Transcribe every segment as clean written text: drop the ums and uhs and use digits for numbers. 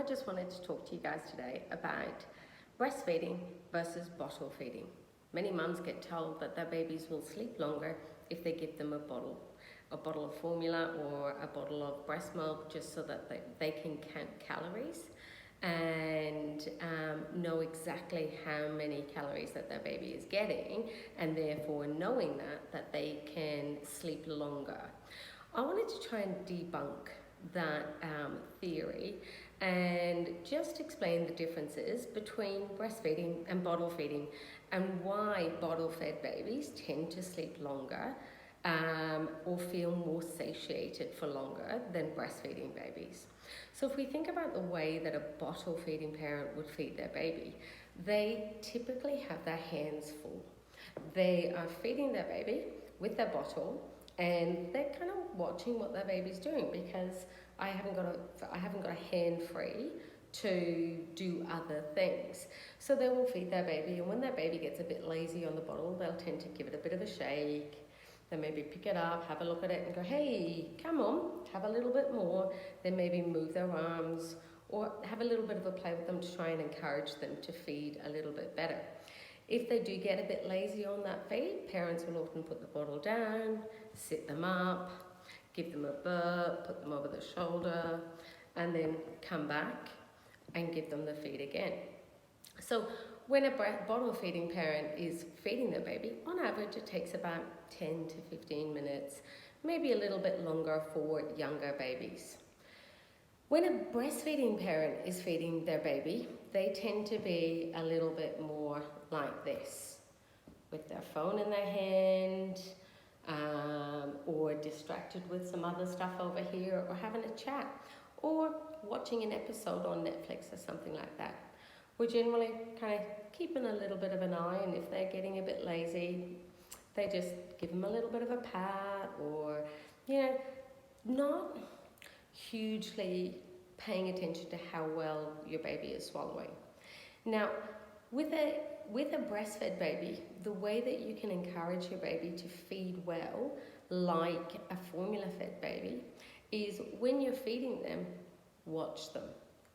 just wanted to talk to you guys today about breastfeeding versus bottle feeding. Many mums get told that their babies will sleep longer if they give them a bottle of formula or a bottle of breast milk, just so that they can count calories and know exactly how calories that their baby is getting, and therefore knowing that they can sleep longer. I wanted to try and debunk that theory and just explain the differences between breastfeeding and bottle feeding, and why bottle fed babies tend to sleep longer or feel more satiated for longer than breastfeeding babies. So if we think about the way that a bottle feeding parent would feed their baby, they typically have their hands full. They are feeding their baby with their bottle, and they're kind of watching what their baby's doing, because I haven't got a hand free to do other things. So they will feed their baby, and when their baby gets a bit lazy on the bottle, they'll tend to give it a bit of a shake. Then maybe pick it up, have a look at it and go, hey, come on, have a little bit more. Then maybe move their arms or have a little bit of a play with them to try and encourage them to feed a little bit better. If they do get a bit lazy on that feed, parents will often put the bottle down, sit them up, give them a burp, put them over the shoulder, and then come back and give them the feed again. So when a bottle feeding parent is feeding their baby, on average it takes about 10 to 15 minutes, maybe a little bit longer for younger babies. When a breastfeeding parent is feeding their baby, they tend to be a little bit more like this, with their phone in their hand, or distracted with some other stuff over here, or having a chat, or watching an episode on Netflix or something like that. We're generally kind of keeping a little bit of an eye, and if they're getting a bit lazy, they just give them a little bit of a pat, or, not hugely paying attention to how well your baby is swallowing. Now, with a breastfed baby, the way that you can encourage your baby to feed well, like a formula-fed baby, is when you're feeding them, watch them.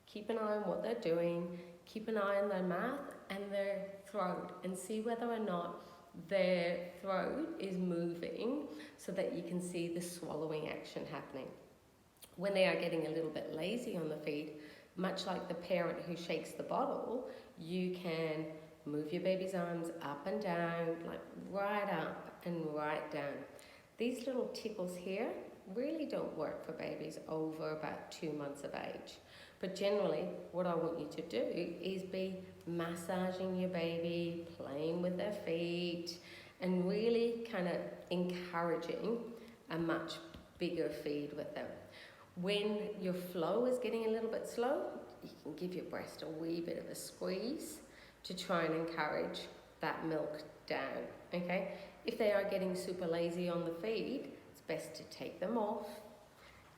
Keep an eye on what they're doing, keep an eye on their mouth and their throat, and see whether or not their throat is moving, so that you can see the swallowing action happening. When they are getting a little bit lazy on the feed, much like the parent who shakes the bottle, you can move your baby's arms up and down, like right up and right down. These little tickles here really don't work for babies over about 2 months of age. But generally, what I want you to do is be massaging your baby, playing with their feet, and really kind of encouraging a much bigger feed with them. When your flow is getting a little bit slow, you can give your breast a wee bit of a squeeze to try and encourage that milk down, okay? If they are getting super lazy on the feed, it's best to take them off,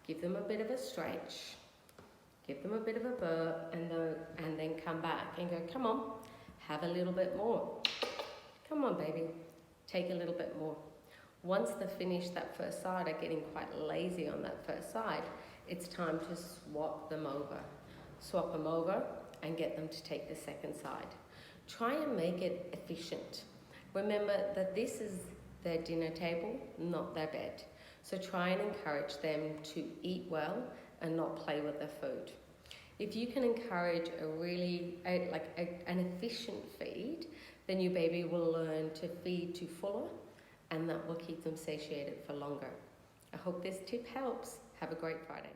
give them a bit of a stretch, give them a bit of a burp, and then come back and go, come on, have a little bit more. Come on, baby, take a little bit more. Once they finish that first side, are getting quite lazy on that first side, it's time to swap them over. Swap them over and get them to take the second side. Try and make it efficient. Remember that this is their dinner table, not their bed. So try and encourage them to eat well and not play with their food. If you can encourage an efficient feed, then your baby will learn to feed to fuller, and that will keep them satiated for longer. I hope this tip helps. Have a great Friday.